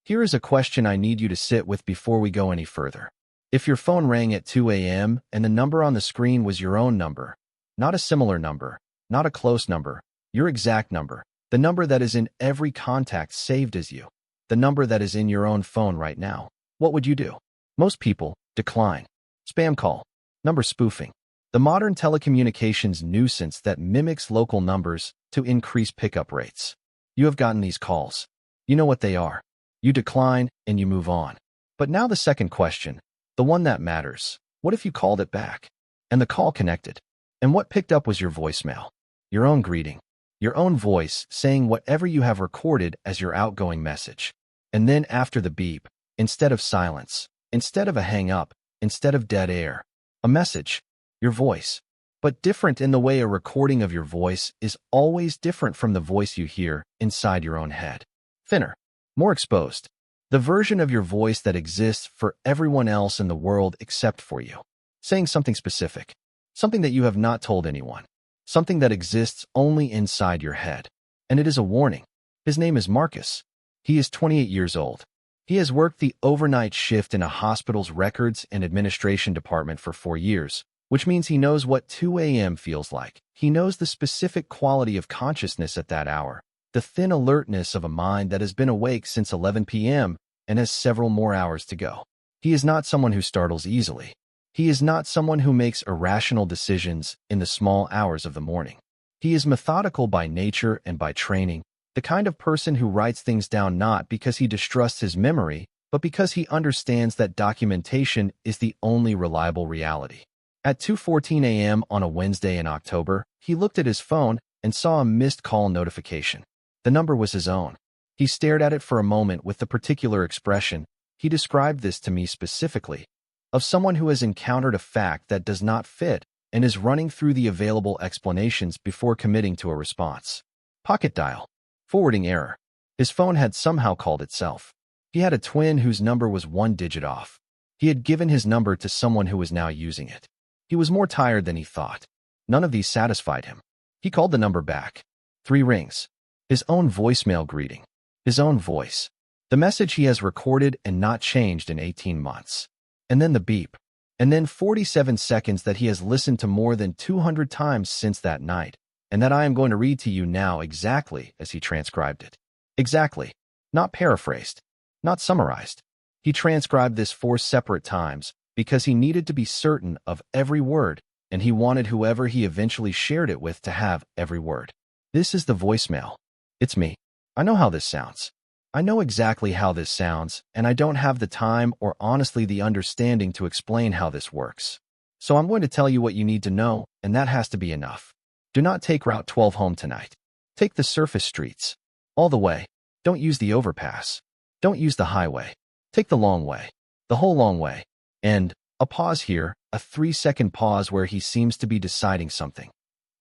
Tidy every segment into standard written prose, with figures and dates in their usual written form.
Here is a question I need you to sit with before we go any further. If your phone rang at 2 a.m. and the number on the screen was your own number, not a similar number, not a close number, your exact number, the number that is in every contact saved as you, the number that is in your own phone right now, what would you do? Most people decline. Spam call. Number spoofing. The modern telecommunications nuisance that mimics local numbers to increase pickup rates. You have gotten these calls. You know what they are. You decline and you move on. But now the second question, the one that matters. What if you called it back? And the call connected. And what picked up was your voicemail. Your own greeting. Your own voice saying whatever you have recorded as your outgoing message. And then after the beep, instead of silence, instead of a hang up, instead of dead air, a message. Your voice. But different in the way a recording of your voice is always different from the voice you hear inside your own head. Thinner. More exposed. The version of your voice that exists for everyone else in the world except for you. Saying something specific. Something that you have not told anyone. Something that exists only inside your head. And it is a warning. His name is Marcus. He is 28 years old. He has worked the overnight shift in a hospital's records and administration department for 4 years, which means he knows what 2 a.m. feels like. He knows the specific quality of consciousness at that hour. The thin alertness of a mind that has been awake since 11 p.m. and has several more hours to go. He is not someone who startles easily. He is not someone who makes irrational decisions in the small hours of the morning. He is methodical by nature and by training, the kind of person who writes things down not because he distrusts his memory, but because he understands that documentation is the only reliable reality. At 2:14 a.m. on a Wednesday in October, he looked at his phone and saw a missed call notification. The number was his own. He stared at it for a moment with the particular expression, he described this to me specifically, of someone who has encountered a fact that does not fit and is running through the available explanations before committing to a response. Pocket dial. Forwarding error. His phone had somehow called itself. He had a twin whose number was 1 digit off. He had given his number to someone who was now using it. He was more tired than he thought. None of these satisfied him. He called the number back. 3 rings. His own voicemail greeting. His own voice. The message he has recorded and not changed in 18 months. And then the beep. And then 47 seconds that he has listened to more than 200 times since that night, and that I am going to read to you now exactly as he transcribed it. Exactly. Not paraphrased. Not summarized. He transcribed this 4 separate times because he needed to be certain of every word, and he wanted whoever he eventually shared it with to have every word. This is the voicemail. It's me. I know how this sounds. I know exactly how this sounds, and I don't have the time or honestly the understanding to explain how this works. So I'm going to tell you what you need to know, and that has to be enough. Do not take Route 12 home tonight. Take the surface streets. All the way. Don't use the overpass. Don't use the highway. Take the long way. The whole long way. And, a pause here, a 3-second pause where he seems to be deciding something.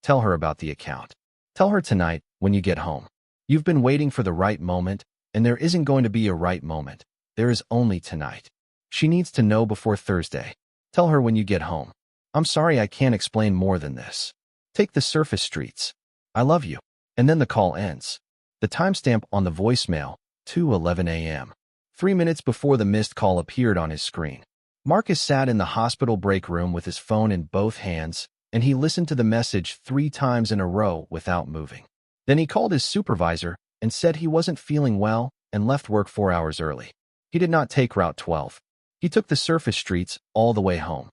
Tell her about the account. Tell her tonight, when you get home. You've been waiting for the right moment, and there isn't going to be a right moment. There is only tonight. She needs to know before Thursday. Tell her when you get home. I'm sorry I can't explain more than this. Take the surface streets. I love you. And then the call ends. The timestamp on the voicemail, 2:11 a.m. 3 minutes before the missed call appeared on his screen. Marcus sat in the hospital break room with his phone in both hands, and he listened to the message 3 times in a row without moving. Then he called his supervisor and said he wasn't feeling well and left work 4 hours early. He did not take Route 12. He took the surface streets all the way home.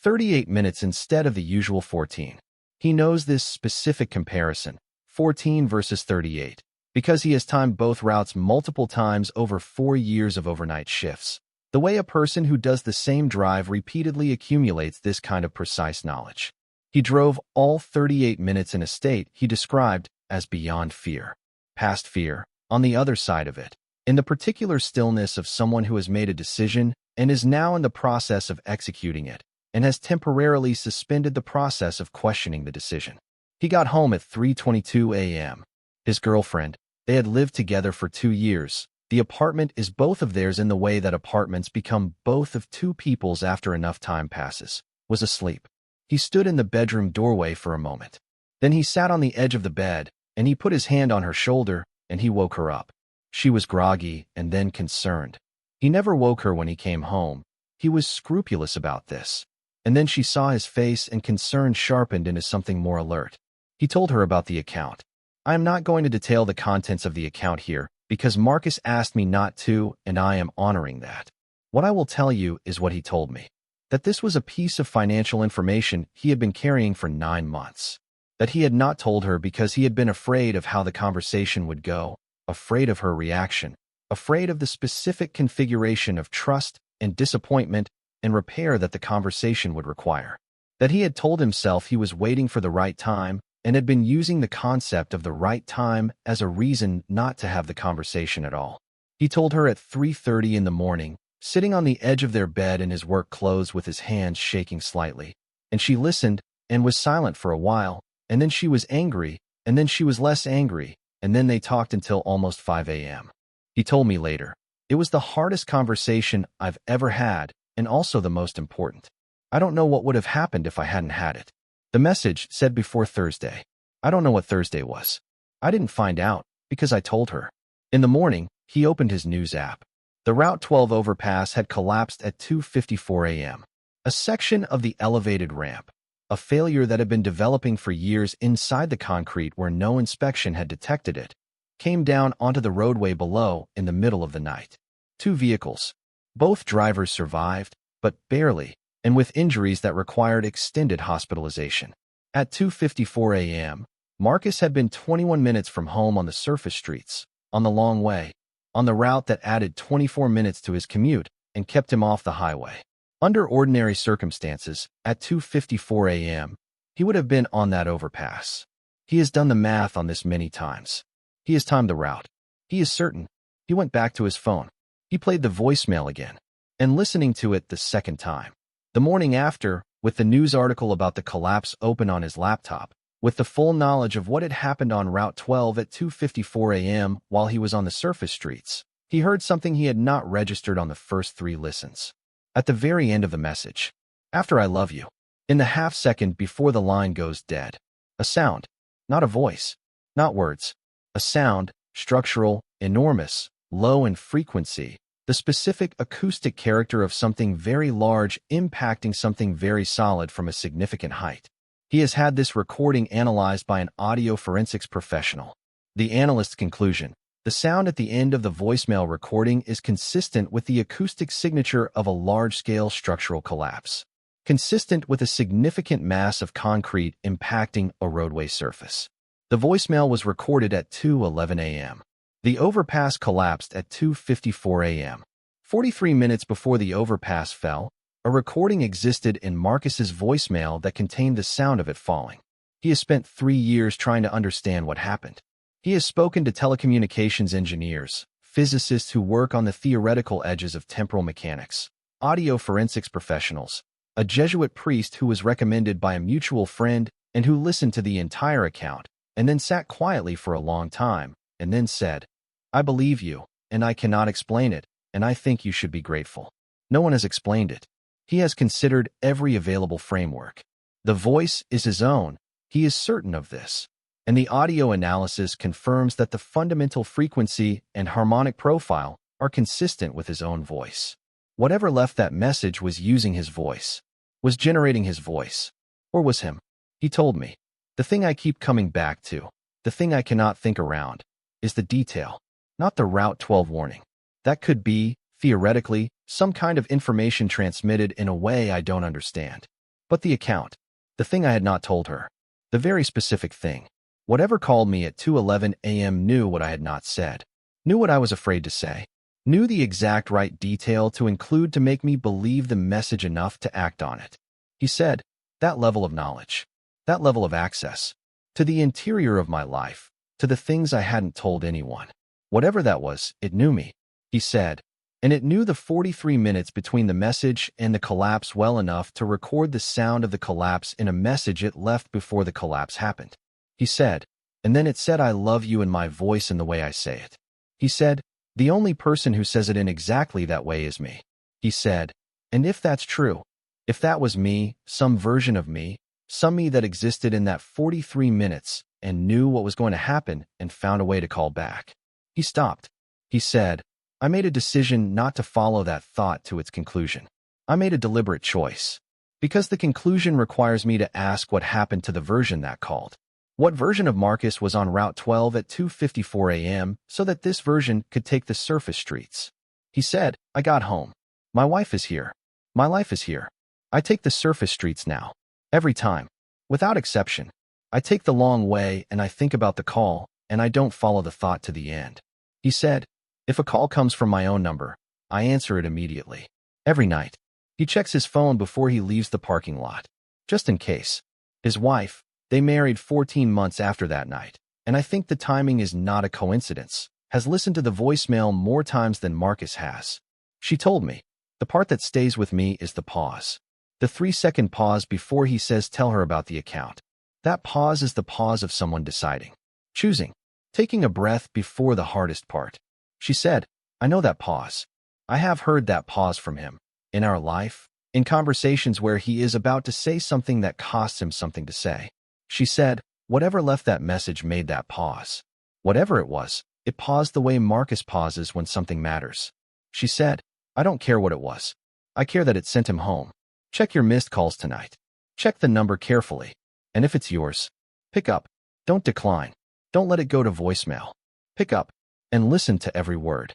38 minutes instead of the usual 14. He knows this specific comparison, 14 versus 38, because he has timed both routes multiple times over 4 years of overnight shifts. The way a person who does the same drive repeatedly accumulates this kind of precise knowledge. He drove all 38 minutes in a state he described as beyond fear. Past fear, on the other side of it, in the particular stillness of someone who has made a decision and is now in the process of executing it, and has temporarily suspended the process of questioning the decision. He got home at 3:22 a.m. His girlfriend, they had lived together for 2 years. The apartment is both of theirs in the way that apartments become both of 2 people's after enough time passes, was asleep. He stood in the bedroom doorway for a moment. Then he sat on the edge of the bed, and he put his hand on her shoulder, and he woke her up. She was groggy and then concerned. He never woke her when he came home. He was scrupulous about this. And then she saw his face and concern sharpened into something more alert. He told her about the account. I am not going to detail the contents of the account here because Marcus asked me not to, and I am honoring that. What I will tell you is what he told me. That this was a piece of financial information he had been carrying for 9 months. That he had not told her because he had been afraid of how the conversation would go, afraid of her reaction, afraid of the specific configuration of trust and disappointment and repair that the conversation would require. That he had told himself he was waiting for the right time and had been using the concept of the right time as a reason not to have the conversation at all. He told her at 3:30 in the morning, sitting on the edge of their bed in his work clothes with his hands shaking slightly, and she listened and was silent for a while, and then she was angry, and then she was less angry, and then they talked until almost 5 a.m. He told me later, it was the hardest conversation I've ever had, and also the most important. I don't know what would have happened if I hadn't had it. The message said before Thursday. I don't know what Thursday was. I didn't find out, because I told her. In the morning, he opened his news app. The Route 12 overpass had collapsed at 2:54 a.m. A section of the elevated ramp, a failure that had been developing for years inside the concrete where no inspection had detected it, came down onto the roadway below in the middle of the night. 2 vehicles. Both drivers survived, but barely, and with injuries that required extended hospitalization. At 2:54 a.m., Marcus had been 21 minutes from home on the surface streets, on the long way, on the route that added 24 minutes to his commute and kept him off the highway. Under ordinary circumstances, at 2:54 a.m., he would have been on that overpass. He has done the math on this many times. He has timed the route. He is certain. He went back to his phone. He played the voicemail again, and listening to it the second time. The morning after, with the news article about the collapse open on his laptop, with the full knowledge of what had happened on Route 12 at 2:54 a.m. while he was on the surface streets, he heard something he had not registered on the first 3 listens. At the very end of the message, after I love you, in the half-second before the line goes dead, a sound, not a voice, not words, a sound, structural, enormous, low in frequency, the specific acoustic character of something very large impacting something very solid from a significant height. He has had this recording analyzed by an audio forensics professional. The analyst's conclusion: the sound at the end of the voicemail recording is consistent with the acoustic signature of a large-scale structural collapse, consistent with a significant mass of concrete impacting a roadway surface. The voicemail was recorded at 2:11 a.m. The overpass collapsed at 2:54 a.m. 43 minutes before the overpass fell, a recording existed in Marcus's voicemail that contained the sound of it falling. He has spent 3 years trying to understand what happened. He has spoken to telecommunications engineers, physicists who work on the theoretical edges of temporal mechanics, audio forensics professionals, a Jesuit priest who was recommended by a mutual friend and who listened to the entire account, and then sat quietly for a long time, and then said, I believe you, and I cannot explain it, and I think you should be grateful. No one has explained it. He has considered every available framework. The voice is his own. He is certain of this. And the audio analysis confirms that the fundamental frequency and harmonic profile are consistent with his own voice. Whatever left that message was using his voice, was generating his voice, or was him. He told me, the thing I keep coming back to, the thing I cannot think around, is the detail, not the Route 12 warning. That could be, theoretically, some kind of information transmitted in a way I don't understand. But the account, the thing I had not told her, the very specific thing. Whatever called me at 2:11 a.m. knew what I had not said, knew what I was afraid to say, knew the exact right detail to include to make me believe the message enough to act on it. He said, that level of knowledge, that level of access, to the interior of my life, to the things I hadn't told anyone. Whatever that was, it knew me, he said, and it knew the 43 minutes between the message and the collapse well enough to record the sound of the collapse in a message it left before the collapse happened. He said, and then it said I love you in my voice and the way I say it. He said, the only person who says it in exactly that way is me. He said, and if that's true, if that was me, some version of me, some me that existed in that 43 minutes and knew what was going to happen and found a way to call back. He stopped. He said, I made a decision not to follow that thought to its conclusion. I made a deliberate choice. Because the conclusion requires me to ask what happened to the version that called. What version of Marcus was on Route 12 at 2:54 a.m. so that this version could take the surface streets? He said, I got home. My wife is here. My life is here. I take the surface streets now. Every time. Without exception. I take the long way and I think about the call, and I don't follow the thought to the end. He said, if a call comes from my own number, I answer it immediately. Every night. He checks his phone before he leaves the parking lot. Just in case. His wife, they married 14 months after that night, and I think the timing is not a coincidence, has listened to the voicemail more times than Marcus has. She told me, the part that stays with me is the pause. The 3-second pause before he says tell her about the account. That pause is the pause of someone deciding. Choosing. Taking a breath before the hardest part. She said, I know that pause. I have heard that pause from him. In our life, in conversations where he is about to say something that costs him something to say. She said, whatever left that message made that pause. Whatever it was, it paused the way Marcus pauses when something matters. She said, I don't care what it was. I care that it sent him home. Check your missed calls tonight. Check the number carefully. And if it's yours, pick up. Don't decline. Don't let it go to voicemail. Pick up and listen to every word.